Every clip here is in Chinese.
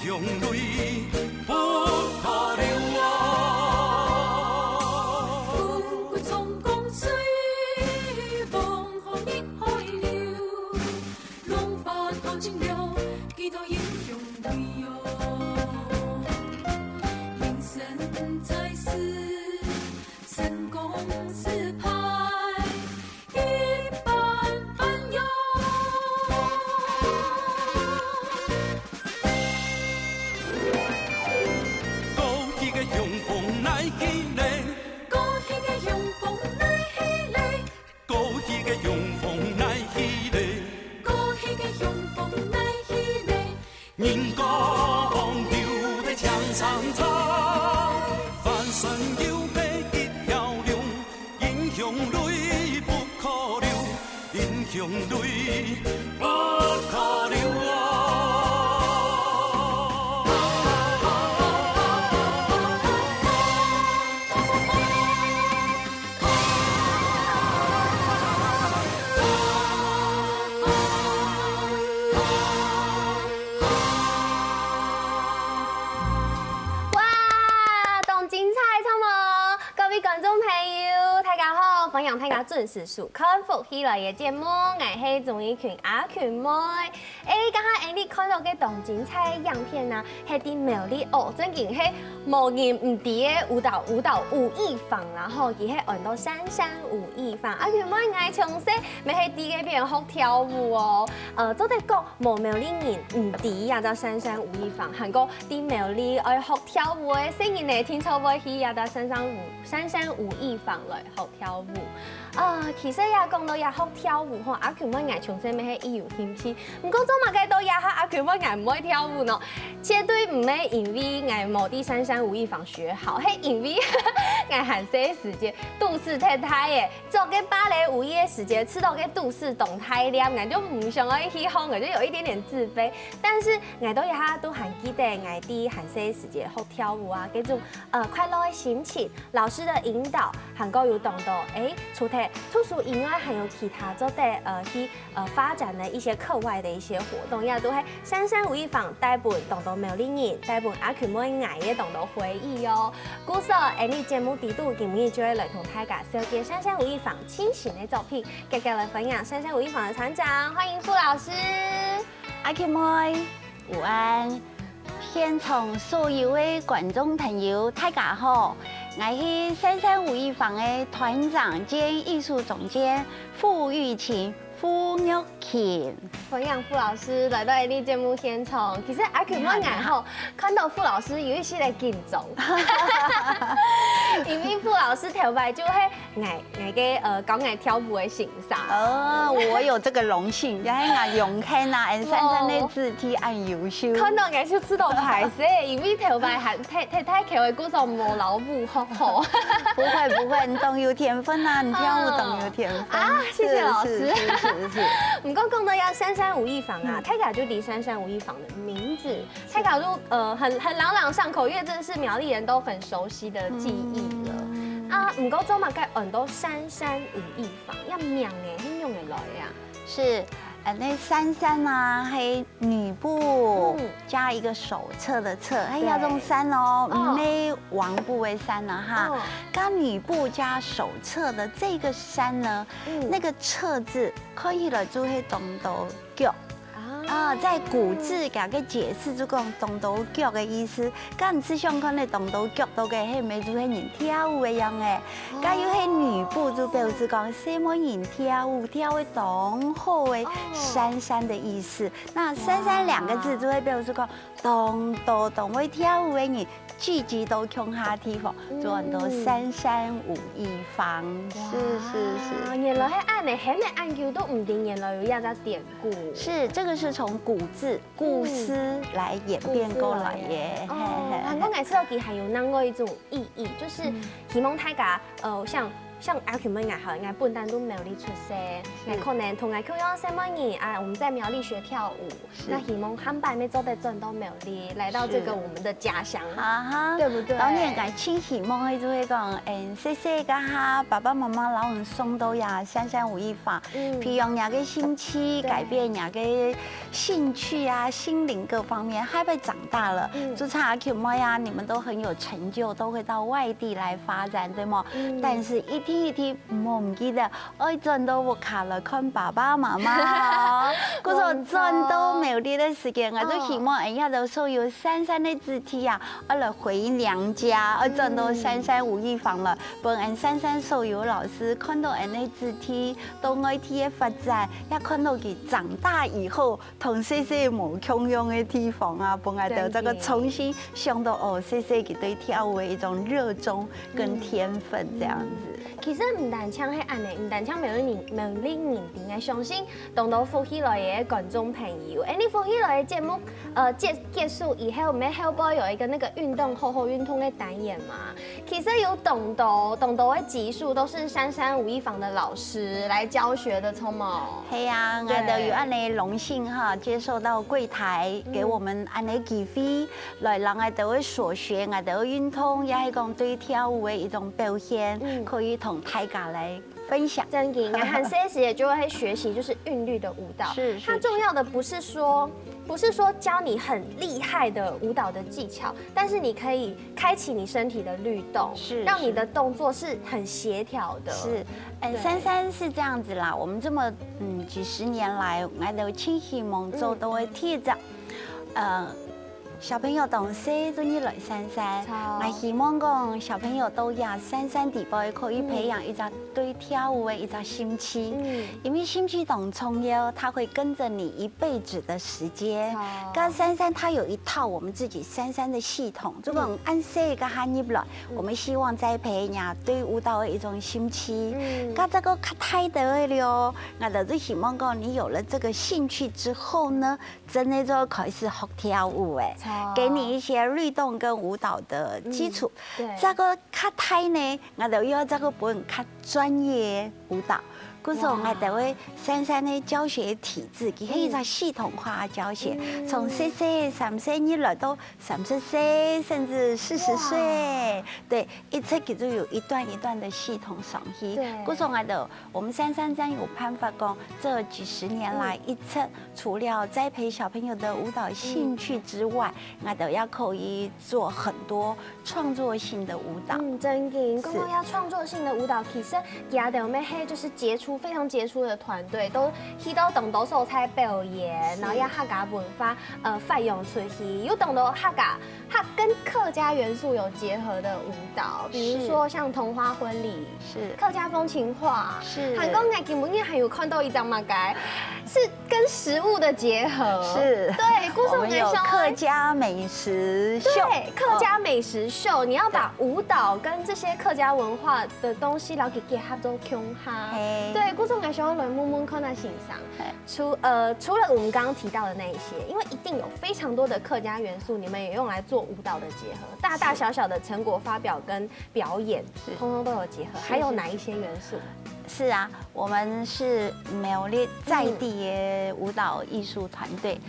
雄泪不可流啊！富贵从江水，黄河逆海流，浪花透清流，几多英雄泪哟！名声在世，神功四派。 人讲流在江上唱，翻身又被一条龙，英雄泪不可流，英雄泪不可流啊！ 欢迎大家准时收看福喜来嘅节目，我係综艺群阿群妹。剛才你看到嘅動精彩影片啊，係啲苗栗哦，真係係無人唔知嘅舞蹈武藝坊啦，吼，佢係按到珊珊武藝坊。阿群妹嗌從細咪係啲嘅邊學跳舞哦，做得講無苗栗人唔知呀，就珊珊武藝坊，韓國啲苗栗愛學跳舞嘅，雖然你聽錯會去呀，到珊珊武藝坊來學跳舞。 其實也講到也學跳舞吼，阿權妹嗌從細咪係一有興趣，唔過做嘛嘅都也嚇阿權妹嗌唔會跳舞呢，絕對唔係因為嗌冇啲珊珊武藝坊學好，係因為嗌閒些時間都市太太嘅，做嘅芭蕾舞嘅時間吃到嘅都市動太亮，嗌就唔想要去學，嗌就有一點點自卑。但是嗌到也嚇都還記得嗌啲閒些時間學跳舞啊，嗰種快樂嘅心情，老師的引導，韓國有懂到除咗圖書以外，還有其他做的去發展的一些課外的一些活動，也都係珊珊武藝坊帶本懂到苗栗人，帶本阿權妹捱嘅懂到回憶哦。故說你節目底度今日就會來同大家紹介珊珊武藝坊親情的作品，繼續來分享珊珊武藝坊的團長，歡迎傅老師。阿權妹午安，現場所有的觀眾朋友大家好。 我是珊珊武藝坊的團長兼藝術總監傅玉琴、傅玉琴。歡迎傅老師來到你節目現場。其實阿權妹眼後看到傅老師有一些嘅緊張，因為傅老師頭擺就係我嘅教我跳舞嘅形象。我有這個榮幸，因為我永看啊，珊珊的肢體很優秀。看到我就知道排泄，因為頭擺還太巧嘅故事冇老母好好。不會，你懂有天分啊，你跳舞懂有天分啊！謝謝老師。是。唔過講到要珊珊武藝坊啊，太卡就離珊珊武藝坊的名字，太卡就很朗朗上口，因為這是苗栗人都很熟悉的記憶了。啊，唔過做嘛該很多珊珊武藝坊，要名嘅，很用嘅來呀。是。那珊珊啊，係女部加一個手冊的冊，還要用珊哦，沒王部為珊啊哈。加女部加手冊的這個珊呢，那個冊字可以來做係東道腳。在古字給個解釋就講東道腳的意思，咁唔似香港的東道腳都嘅係咪做係人跳舞一樣嘅？咁要係女部就表示講什麼人跳舞跳得當好嘅珊珊的意思。那珊珊兩個字就會表示講當會跳舞嘅人。聚集到鄉下地方，做很多珊珊武藝坊，是。原來係按呢，係咪按究都唔定，原來有一個典故。是，這個是從古字故事來演變過來嘅。韓國藝術劇還有那個一種意義，就是希望大家像像阿群们爱好，应该不单都苗栗出生，那可能同爱 Q 样什么人啊，我们在苗栗学跳舞，那希望汉白没走得转到苗栗，来到这个我们的家乡，对不对？当然，我亲希望就会讲，谢谢噶哈，爸爸妈妈老人送到呀，三山五艺坊，培养人个兴趣，改变人个兴趣啊，心灵各方面，还会长大了。就像阿 Q 么呀，你们都很有成就，都会到外地来发展，对吗？但是一天一天唔記得，我轉到屋企來看爸爸媽媽。嗰時候轉到苗栗的時間，我都希望人家都說有珊珊的肢體啊，我來回娘家。我轉到珊珊武藝坊了，幫人珊珊所有老師看到人的肢體到外地的發展，也看到佢長大以後同細細冇共樣的地方啊，幫我哋這個重新想到哦，細細佢對跳舞的一種熱衷跟天分這樣子。其實唔單槍係安尼，唔單槍苗栗人定係相信當到福起來嘅觀眾朋友，你福起來嘅節目，結束以後，我們後邊有一個那個運動好運動嘅單元嘛。其實有懂到嘅集數都是珊珊武藝坊的老師來教學的，錯冇？係啊，我哋有安尼榮幸哈，接受到櫃台給我們安尼機會，來讓我哋會所學，我哋嘅運動也係講對跳舞嘅一種表現，可以同大家來分享。真嘅，我和 Cici 也就會學習就是韻律的舞蹈。是。它重要的不是說教你很厲害的舞蹈的技巧，但是你可以開啟你身體的律動，是讓你的動作是很協調的。是，珊珊是這樣子啦。我們這麼幾十年來，我都挺希望做到會貼着，小朋友懂事都要來珊珊，我希望講小朋友都呀珊珊地方可以培養一隻對跳舞的一隻興趣，因為興趣很重要，它會跟着你一輩子的時間。跟珊珊它有一套我們自己珊珊的系統，如果按這個行業來，我們希望栽培呀對舞蹈的一種興趣。跟這個較太得了，我就希望講你有了這個興趣之後呢，真的就開始學跳舞誒。給你一些律動跟舞蹈的基礎，這個較太呢，我就要這個本較專業舞蹈。嗰時候我哋會珊珊的教學體制，佢係一個系統化教學，從細細3歲一路到30歲，甚至40歲，對，一直佢就有一段一段的系統上去。嗰時候我們珊珊真有辦法講，這幾十年來一直除了栽培小朋友的舞蹈興趣之外，我哋也可以做很多創作性的舞蹈。真嘅，講到要創作性的舞蹈，其實也哋有咩係就是非常傑出的團隊，都去到懂到手彩表演，然後要客家文化發揚出去，有懂到客家，它跟客家元素有結合的舞蹈，比如說像桐花婚禮，是客家風情畫，是韓國我根本還有看到一張馬街，是跟食物的結合，是對，我們有客家美食秀，對，客家美食秀，你要把舞蹈跟這些客家文化的東西，然後給結合到共哈，對。古種嘅時候，來慢慢看在欣賞。除了我們剛剛提到的那一些，因為一定有非常多的客家元素，你們也用來做舞蹈的結合，大大小小的成果發表跟表演，通通都有結合。還有哪一些元素？是啊，我們是苗栗在地的舞蹈藝術團隊，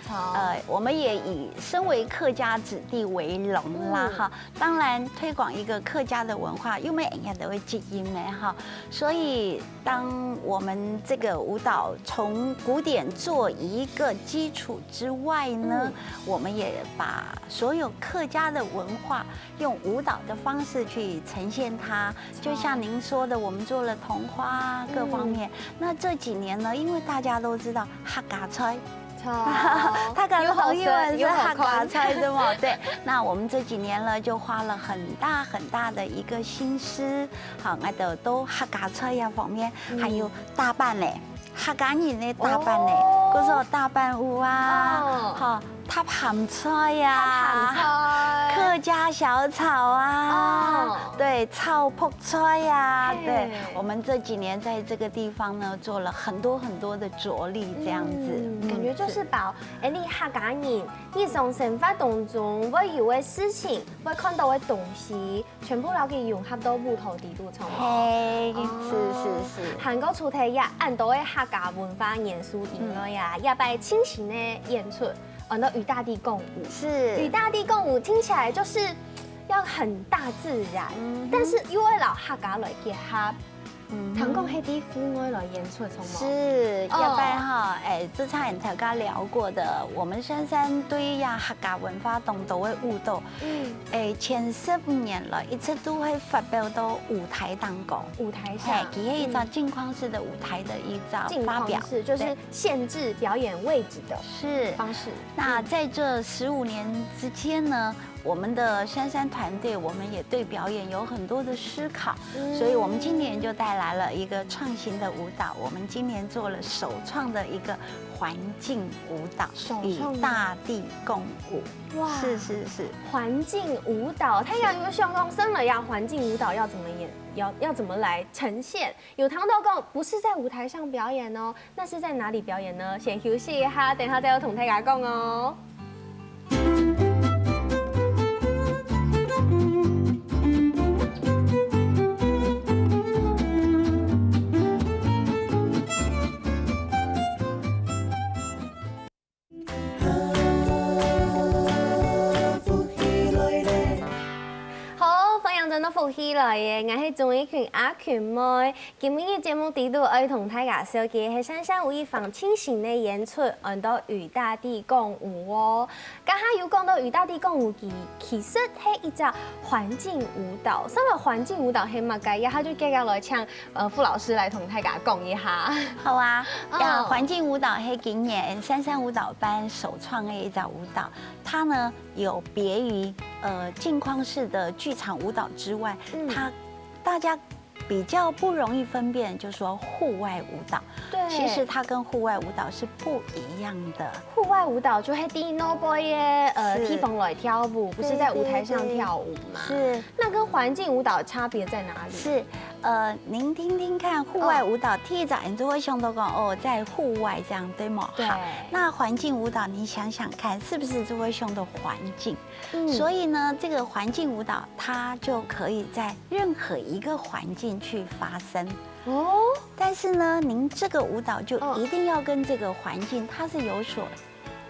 我們也以身為客家子弟為榮啦哈。當然推廣一個客家的文化，因為人家都會基因的哈，所以當我們這個舞蹈從古典做一個基礎之外呢，我們也把所有客家的文化用舞蹈的方式去呈現它。就像您說的，我們做了桐花。各方面，那這幾年呢，因為大家都知道客家菜，他可能朋友們是客家菜的嘛，對。那我們這幾年呢，就花了很大的一個心思，好，我哋都客家菜呀方面，還有打扮嘞，客家人的打扮嘞，嗰時候打扮舞啊，好，塔鹹菜呀，客家小草啊，对，草扑菜呀，对，我们这几年在这个地方呢做了很多的着力，这样子，感觉就是把你客家人日常生活当中会有的事情，会看到的东西，全部都给融合到舞台底度上。嘿，是。韩国出题也按到的客家文化元素以外呀，也把清醒的演出，那与大地共舞。是。与大地共舞听起来就是要很大自然，但是因为老客家来结合。唐讲迄啲户外来演出，是，要不然哈，之前大家聊过的，我们珊珊对呀客家文化当中的舞蹈，前15年了，一直都会发表到舞台当中，舞台上，其实一招镜框式的舞台的一招发表，是就是限制表演位置的方式。那在这15年之间呢？我们的珊珊团队，我们也对表演有很多的思考，所以我们今年就带来了一个创新的舞蹈。我们今年做了首创的一个环境舞蹈，与大地共舞。哇，是。环境舞蹈，它要有相关生了呀。环境舞蹈要怎么演？要怎么来呈现？有唐道共不是在舞台上表演哦，那是在哪里表演呢？先休息一下，等下再有同大家讲哦。福气来嘅，我係綜藝群阿權妹。今日嘅節目底度愛同大家小姐係珊珊有一房清醒嘅演出，按到與大地共舞哦。剛下有講到與大地共舞其實係一隻環境舞蹈。所謂環境舞蹈係乜嘅？一下就繼續來請傅老師來同大家講一下。好啊，環境舞蹈係今年珊珊舞蹈班首創嘅一隻舞蹈，它呢有別於鏡框式的劇場舞蹈之外，大家比較不容易分辨，就是說戶外舞蹈。對，其實它跟戶外舞蹈是不一樣的。戶外舞蹈就係啲 no boy 嘅地方來跳舞，不是在舞台上跳舞嘛？是。那跟環境舞蹈差別在哪裡？是。您聽聽看，戶外舞蹈，第一早你就會想到講在戶外這樣對嗎？對。那環境舞蹈，你想想看，是不是就會想到環境？所以呢，這個環境舞蹈，它就可以在任何一個環境去發生。哦。但是呢，您這個舞蹈就一定要跟這個環境，它是有所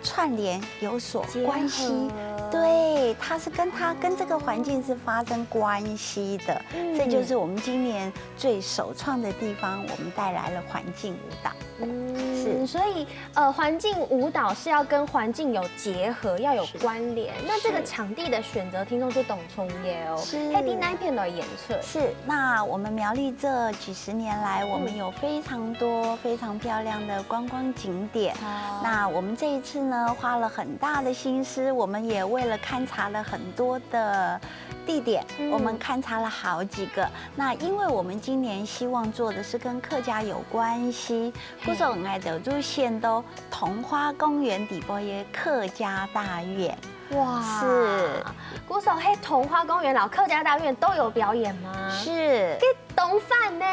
串聯，有所關係。對，它是跟這個環境是發生關係的，這就是我們今年最首創的地方，我們帶來了環境舞蹈。是，所以環境舞蹈是要跟環境有結合，要有關聯。那這個場地的選擇，聽眾就懂從業哦。是。黑那一片的演出。是。那我們苗栗這幾十年來，我們有非常多非常漂亮的觀光景點。那我們這一次呢，花了很大的心思，我們也為了勘察了很多的地點，我們勘察了好幾個。那因為我們今年希望做的是跟客家有關係，故說我們就都先到桐花公園底部嘅客家大院。哇，是，故說喺桐花公園、老客家大院都有表演嗎？是，給東飯呢？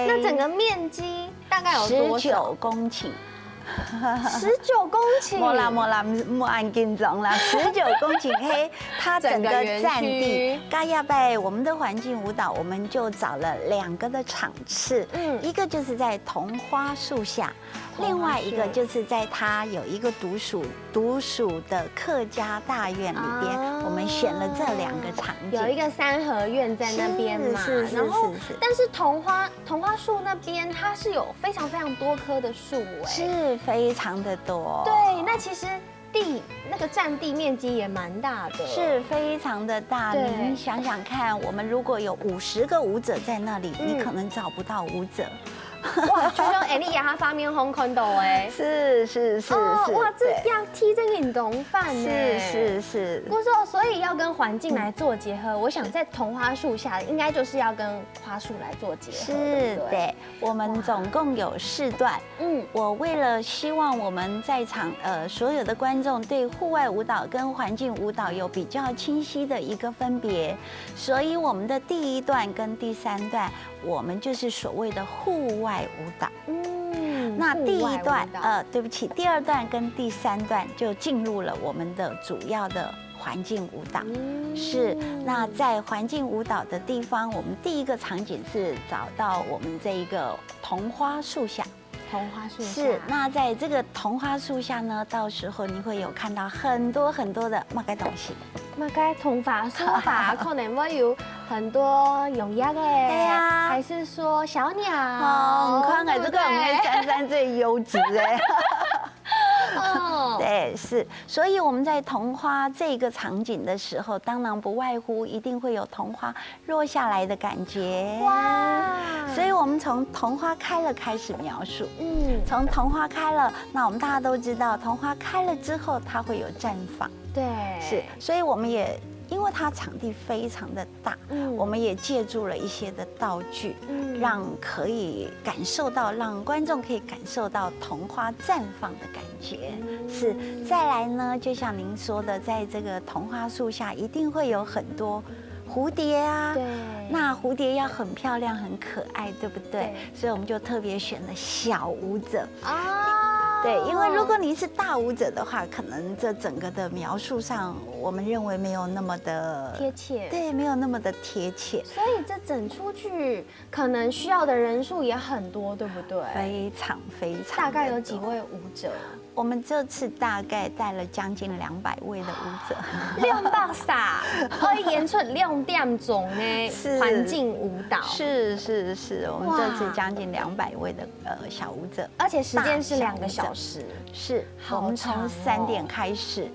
那整個面積大概有多少？19公頃。19公頃，莫啦，莫按斤重啦。19公頃嘿，它整個占地，嘎亞拜我們的環境舞蹈，我們就找了2個的場次，一個就是在桐花樹下，另外一個就是在它有一個獨屬的客家大院裏邊，我們選了這2個場景。有一個3合院在那邊嘛，然後但是桐花樹那邊它是有非常非常多棵的樹，是非常的多。對，那其實那個占地面積也蠻大的，是非常的大。您想想看，我們如果有50個舞者在那裡，你可能找不到舞者。哇，就像你也哈方面红看到哎，是，哇，这样踢这个运动饭呢，是。不说，所以要跟环境来做结合。我想在桐花树下，应该就是要跟花树来做结合，是的。我们总共有4段。我为了希望我们在场所有的观众对户外舞蹈跟环境舞蹈有比较清晰的一个分别，所以我们的第1段跟第3段，我们就是所谓的户外舞蹈。那第1段对不起，第2段跟第3段就进入了我们的主要的环境舞蹈。是，那在环境舞蹈的地方，我们第1个场景是找到我们这一个桐花树下。桐花树下是，那在这个桐花树下呢，到时候你会有看到很多的马该东西。马该桐花树下可能会有很多蛹鸭哎，还是说小鸟？哦，你看看这个我们珊珊最优质哎。对，是，所以我们在桐花这个场景的时候，当然不外乎一定会有桐花落下来的感觉。哇！所以我们从桐花开了开始描述。从桐花开了，那我们大家都知道，桐花开了之后，它会有绽放。对，是，所以我们也。因为它场地非常的大，我们也借助了一些的道具，让可以感受到，让观众可以感受到桐花绽放的感觉。是，再来呢，就像您说的，在这个桐花树下一定会有很多蝴蝶啊，对，那蝴蝶要很漂亮、很可爱，对不对？所以我们就特别选了小舞者啊。对，因为如果你是大舞者的话，可能这整个的描述上，我们认为没有那么的贴切，对，没有那么的贴切。所以这整出剧可能需要的人数也很多，对不对？非常。大概有几位舞者？我们这次大概带了将近200位的舞者，200啥？可以演出2点钟的环境舞蹈。是，我们这次将近200位的小舞者，而且时间是2个小时。是，我们从3点开始。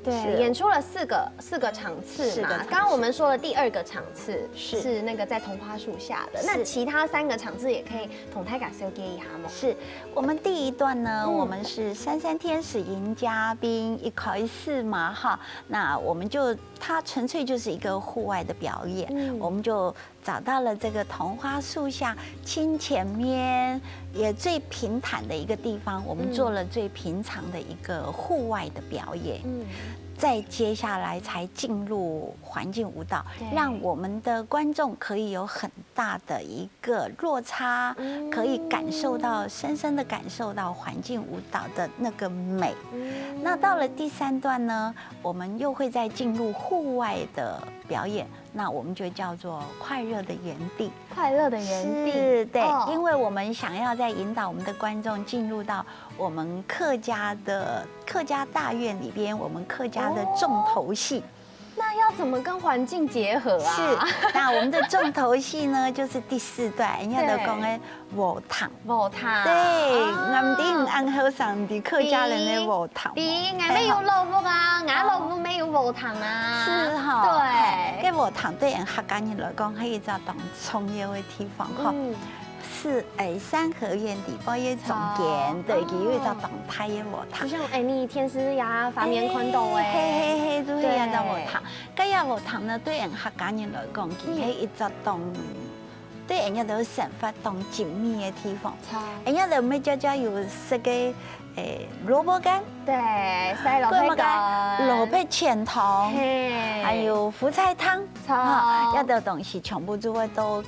对，演出了4个场次嘛。刚刚我们说了第2个场次是那个在桐花树下的，那其他3个场次也可以同台感受给一下吗？是，我们第1段呢，我们是珊珊天使迎嘉宾一开始嘛哈，那我们就它纯粹就是一个户外的表演，我们就找到了这个桐花树下清前面也最平坦的一个地方，我们做了最平常的一个户外的表演。再接下来才进入环境舞蹈，让我们的观众可以有很大的一个落差，可以感受到深深的感受到环境舞蹈的那个美。那到了第3段呢，我们又会再进入户外的表演，那我们就叫做快乐的园地。快乐的园地，是，对，因为我们想要在引导我们的观众进入到我们客家大院里边，我们客家的重头戏。那要怎么跟环境结合啊？是，那我们的重头戏呢，就是第4段，人家都讲的舞堂。舞堂，对，俺们安和上的客家人的舞堂。对，俺没有老屋啊，俺老屋没有舞堂啊。是哈，对，这舞堂对人客家人来讲，是一个当重要的地方哈。是三合院地方嘅中间，对，佢有一个动态嘅舞堂。就像你天师呀方面看到诶，嘿，就係一個舞堂。嗰個舞堂呢，對人客家人來講，佢係一個當對人家都生活當緊密嘅地方。人家就咩家有食嘅蘿蔔乾，對，西蘿蔔乾、蘿蔔全糖，還有福菜湯，一個東西全部都會都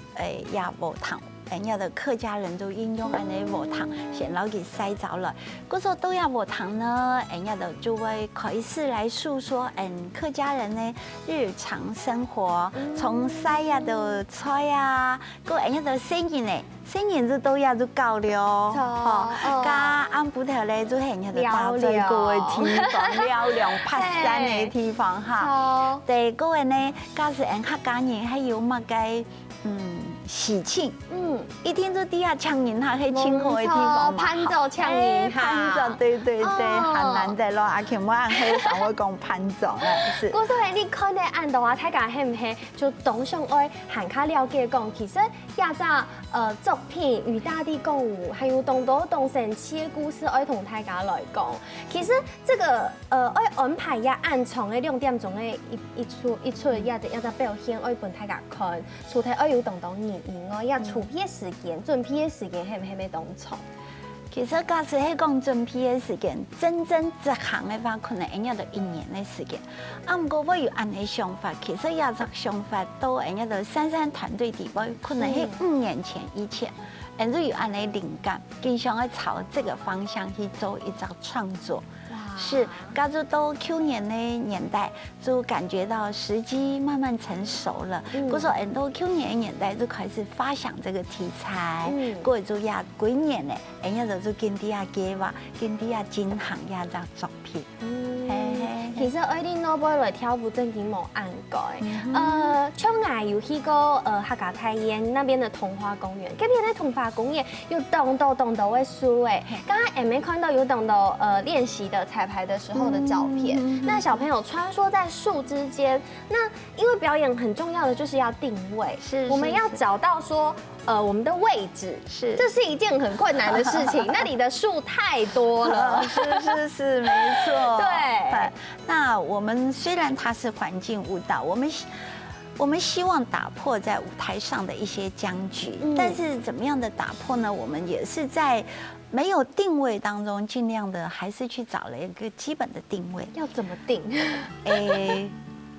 也舞堂。人家的客家人都應用安尼舞堂，先攞佢篩走了。嗰時候都有舞堂呢，人家就會開始來訴說，客家人呢日常生活，從篩呀到菜呀，個人家就新年呢，新年就都要就搞了，加啱補頭咧，就係人家就打最高嘅地方，聊聊拍山嘅地方哈。對，嗰個呢，假使人客家人還有乜嘅喜庆，一定都底下唱人哈，去庆贺的地方嘛，攀奏唱人哈，攀奏，对，很难得咯。阿琴我按黑上我讲攀奏是。我说你看在按到啊，大家系唔系就当上爱喊卡了解讲，其实亚扎作品与大地共舞，还有动多动神奇的故事，爱同大家来讲。其实这个爱安排呀暗藏的2点钟的一出亚只表现，爱本大家看，除题爱有动意义外，呀出批的时间、准批的时间，系唔系要当长？其实假使係講準備嘅時間，真正執行嘅話，可能應該就1年嘅時間。不過我有按嘅想法，其實也隻想法都應該就珊珊團隊底部，可能係5年前以前，就有按嘅靈感，經常要朝這個方向去做一隻創作。是，加入到去年的年代，就感覺到時機慢慢成熟了。嗰時候，到去年的年代就開始發想這個題材，過咗也幾年咧，人家就跟啲啊計劃，跟啲啊進行一隻作品。其實愛啲老輩來跳舞真係冇按過。像我有去過客家泰妍那邊的童話公園，嗰邊的童話公園有動到的書誒，剛剛沒看到有動到練習的彩排的時候的照片。那小朋友穿梭在樹之間，那因為表演很重要的就是要定位，我們要找到說我們的位置，這是一件很困難的事情。那裡的樹太多了，是，沒錯。對，那我們雖然它是環境舞蹈，我們希望打破在舞台上的一些僵局，但是怎麼樣的打破呢？我們也是在沒有定位當中，盡量的還是去找了一個基本的定位。要怎麼定？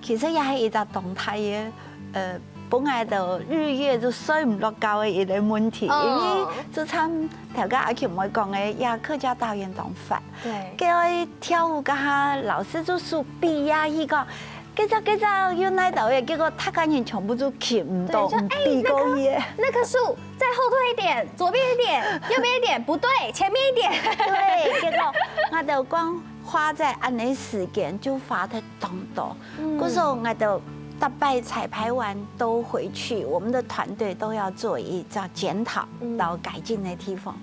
其實也係一個動態嘅，本來就日月就睡唔落覺嘅一個問題，因為就參頭家阿喬妹講嘅，也客家導演當法，叫我跳舞家老師就說必呀，伊個。跟着要來到嘅，結果他感覺全部都看唔到，避過嘢。那棵樹再後退一點，左邊一點，右邊一點，不對，前面一點。對，結果我就光花在按呢時間就花得當多。嗰時候我就大概彩排完都回去，我們的團隊都要做一個檢討到改進的地方。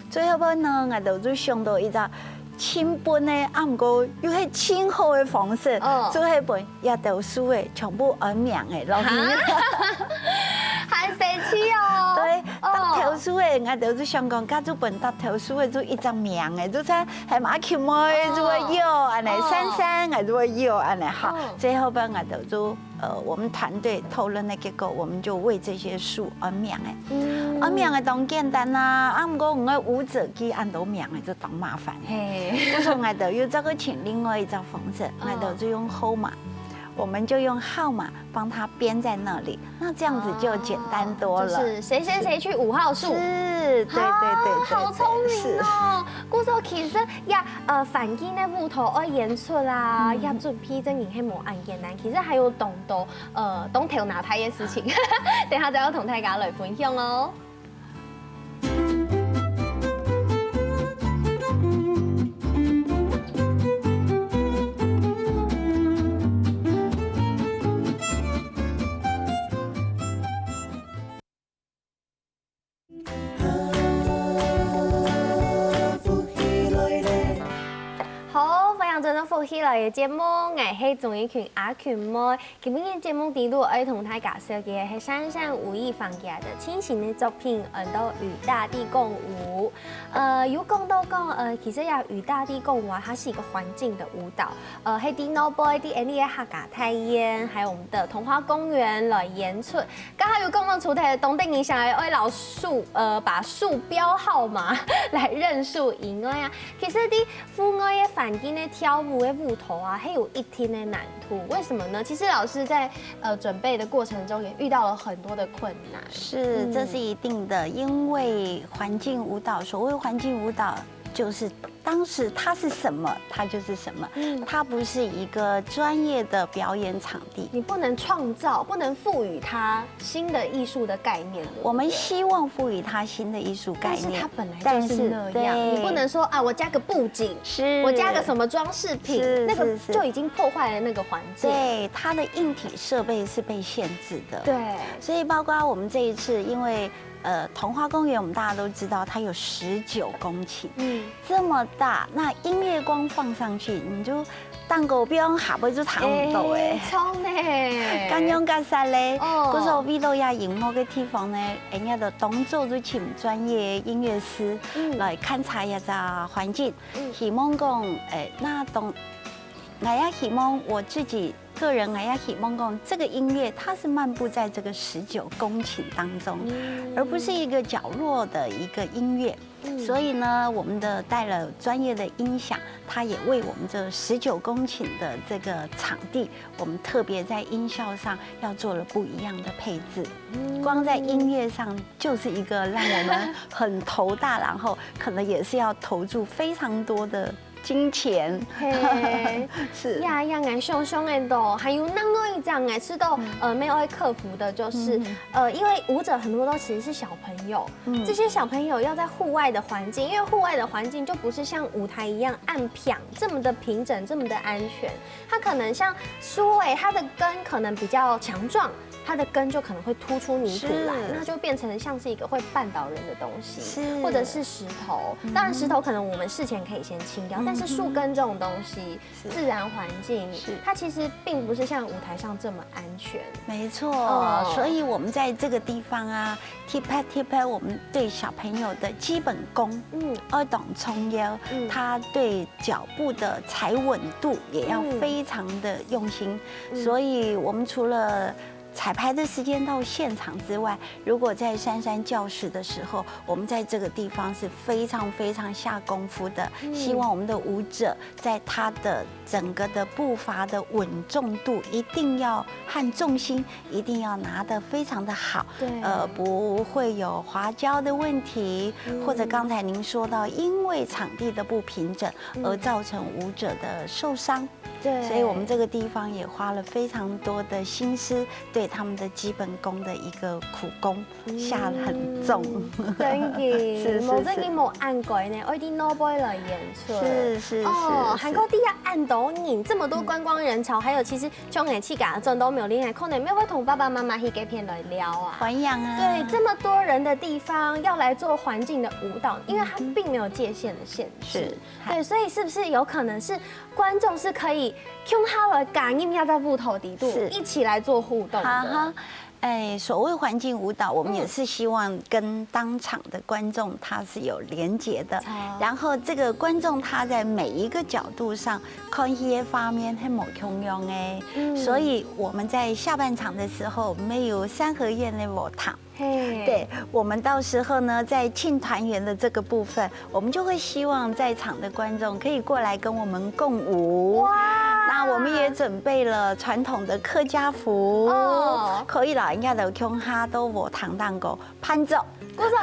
最後呢，我就想到一個。親本咧，唔過又係親好嘅方式，做係本也讀書嘅，全部按名嘅落去，很神奇哦。對，讀頭書嘅，我就是想講，加做本讀頭書嘅，做一張名嘅，就係係馬橋妹就會有，安尼珊我就會有，安尼好。最後邊我就做我們團隊討論的結果，我們就為這些書按名嘅，按名嘅當簡單啦，唔過我嘅舞者佢按到名嘅就當麻煩。嗰時候我就要這個請另外一種方式，我就用號碼，我們就用號碼幫他編在那裡，那這樣子就簡單多了。就是誰去5號樹。是，對，好聰明哦！嗰時候其實呀，反映的舞台愛演出啦，呀準備真係冇咁簡單，其實還有動到動頭拿太嘅事情，等下就要同大家來分享哦。福喜來嘅節目，我係綜藝群阿群妹。今日嘅節目底度愛同大家介紹嘅係珊珊武藝坊嘅輕型嘅作品，到與大地共舞。有講到講，其實呀與大地共舞啊，它是一個環境的舞蹈。係啲老輩啲人嘅客家泰妍，還有我們的童話公園來演出。剛好有講到出題，東定影響嚟愛老樹，把樹標號碼來認樹以外啊，其實啲戶外嘅環境嘅跳舞嘅舞台啊，還有一天的難度。為什麼呢？其實老師在準備的過程中也遇到了很多的困難。是，這是一定的，因為環境舞蹈，所謂環境舞蹈，就是当时它是什么，它就是什么。它不是一个专业的表演场地，你不能创造，不能赋予它新的艺术的概念。我们希望赋予它新的艺术概念，但是它本来就是那样，你不能说啊，我加个布景，我加个什么装饰品，那个就已经破坏了那个环境。对，它的硬体设备是被限制的。对，所以包括我们这一次，因为桐花公园我们大家都知道，它有19公顷，这么大，那音乐光放上去，你就蛋糕不用下杯就躺唔到诶，冲呢，咁样加晒咧，嗰时候为到呀荧幕嘅地方呢，人家就当做就请专业音乐师来勘察一下环境，希望讲那当我也希望我自己个人我也希望讲这个音乐它是漫步在这个19公顷当中，而不是一个角落的一个音乐。所以呢，我们带了专业的音响，它也为我们这19公顷的这个场地，我们特别在音效上要做了不一样的配置。光在音乐上就是一个让我们很头大，然后可能也是要投注非常多的金钱。是呀呀，俺凶凶的都，还有那一张哎，是都没有会克服的，就是因为舞者很多都其实是小朋友，这些小朋友要在户外的环境，因为户外的环境就不是像舞台一样按响这么的平整，这么的安全，它可能像苏伟，它的根可能比较强壮。它的根就可能会突出泥土来，那就变成像是一个会绊倒人的东西，或者是石头。当然，石头可能我们事前可以先清掉，但是树根这种东西，自然环境，它其实并不是像舞台上这么安全。没错，所以我们在这个地方啊，踢拍，我们对小朋友的基本功，二懂冲腰，他对脚步的踩稳度也要非常的用心。所以我们除了彩排的时间到现场之外，如果在珊珊教室的时候，我们在这个地方是非常非常下功夫的。希望我们的舞者在他的整个的步伐的稳重度一定要和重心一定要拿得非常的好，不会有滑跤的问题，或者刚才您说到因为场地的不平整而造成舞者的受伤。对，所以我们这个地方也花了非常多的心思，对他们的基本功的一个苦功下得很重。真嘅，冇真嘅冇按過呢，我啲 no boy 來演出。是韓國啲人按到你這麼多觀光人潮，還有其實將眼氣感真都沒有厲害，可能沒有會同爸爸媽媽去給片來聊啊。環陽啊。對，這麼多人的地方要來做環境的舞蹈，因為它並沒有界限的限制。對，所以是不是有可能是觀眾是可以用他來感應要在舞台底度一起來做互動的？所謂環境舞蹈，我們也是希望跟當場的觀眾他是有連結的，然後這個觀眾他在每一個角度上看一些畫面係冇同樣的，所以我們在下半場的時候沒有三合院的舞台。对，我們到時候呢，在慶團圓的這個部分，我們就會希望在場的觀眾可以過來跟我們共舞。哇！那我們也準備了傳統的客家服，可以啦，人家就用下都舞堂當個攀奏。我說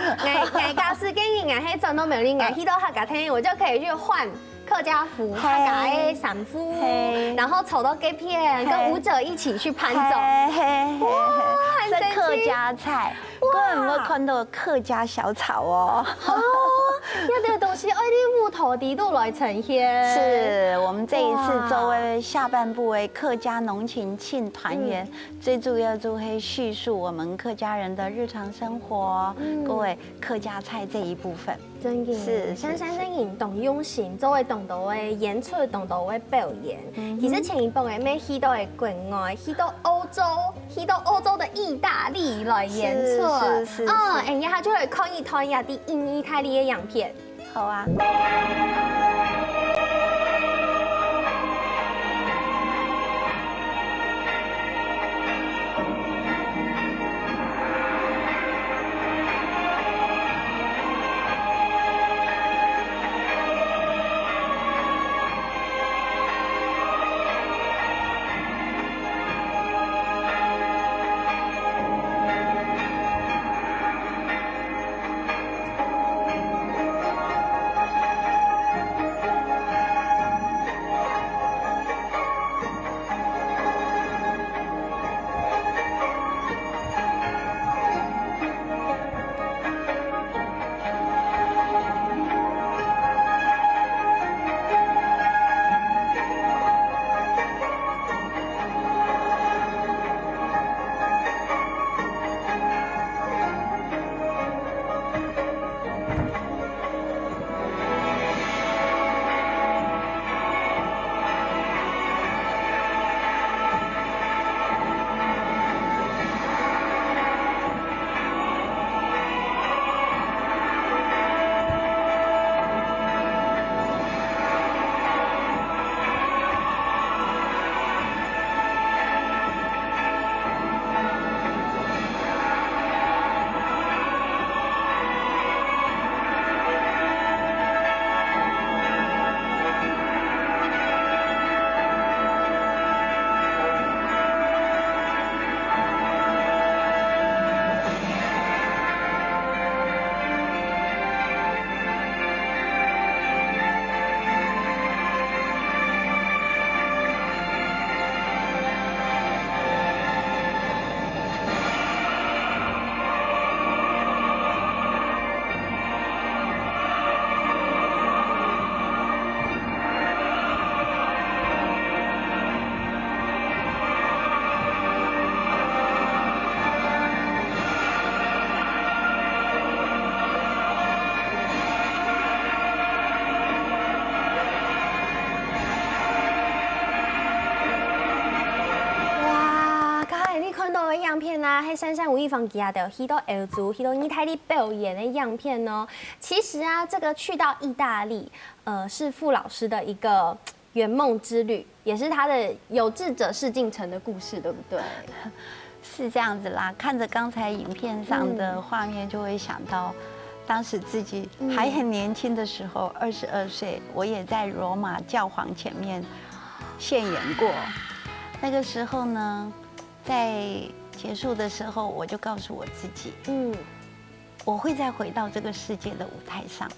我家是跟人家喺轉到美麗，我去到客家廳，我就可以去換客家服、客家的衫服，然後走到這片，跟舞者一起去攀奏。哇，是客家菜，我有沒有看到客家小炒哦？有這個東西，愛啲舞台底度來呈現。是我們這一次作為下半部為客家農情慶團圓，最主要就會敘述我們客家人的日常生活，各位客家菜這一部分。真嘅，是珊珊真型懂用心，作為懂到嘅演出，懂到嘅表演。其實前一步嘅咩去到嘅國外，去到歐洲的意大利來演出。是。人家就會看一睇啲意大利嘅樣片。好啊。看到的样片啊，喺珊珊吴亦凡旗下的许多儿族、许多意大利表演的样片哦。其实啊，这个去到意大利，是傅老师的一个圆梦之旅，也是他的有志者事竟成的故事，对不对？是这样子啦，看着刚才影片上的画面，就会想到。当时自己还很年轻的时候，22岁，我也在罗马教皇前面献演过。那个时候呢，在结束的时候，我就告诉我自己，我会再回到这个世界的舞台上。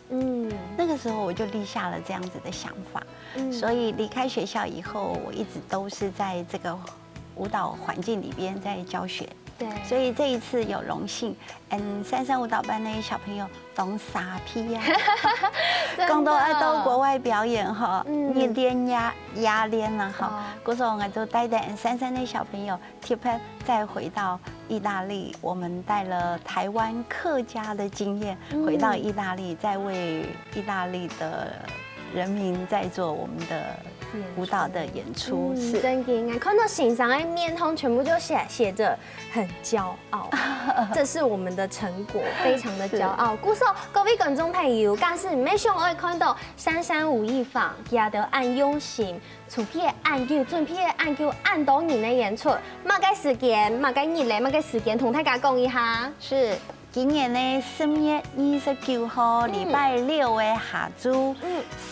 那个时候我就立下了这样子的想法。所以离开学校以后，我一直都是在这个舞蹈环境里边在教学。对，所以这一次有荣幸，珊珊舞蹈班那些小朋友懂傻批呀，更多爱到国外表演哈，你练压练了哈，嗰时候我就带着珊珊那小朋友，特别再回到意大利，我们带了台湾客家的经验，回到意大利，再为意大利的人民在做我们的舞蹈的演出。是真的，看到欣赏的面孔全部就写着很骄傲，这是我们的成果，非常的骄傲。故说各位观众朋友，假使没想爱看到珊珊吴亦凡，也得按用心、出片按究、准备按究按多年的演出，马个时间、马个日嘞、马个时间，同大家讲一下。是。今年呢，10月29號禮拜6的下晝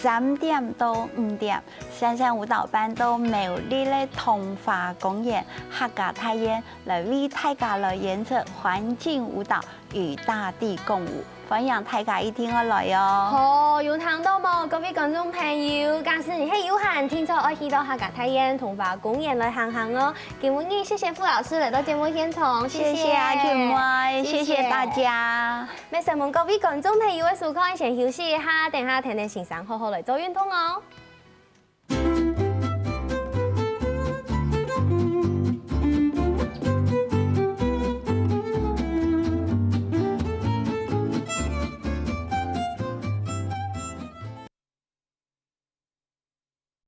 3點到5點，珊珊舞蹈班到美麗的童話公園客家泰演來為大家來演出環境舞蹈與大地共舞，歡迎大家一定要來哦。好，有聽到冇？各位觀眾朋友，假使你係有閒聽咗愛去到客家泰演童話公園來行行哦。今日謝謝傅老師來到節目現場，謝謝阿權妹，謝謝大家。咩？希望各位觀眾朋友嘅收看，先休息一下，等下聽聽先生好好來做運動哦。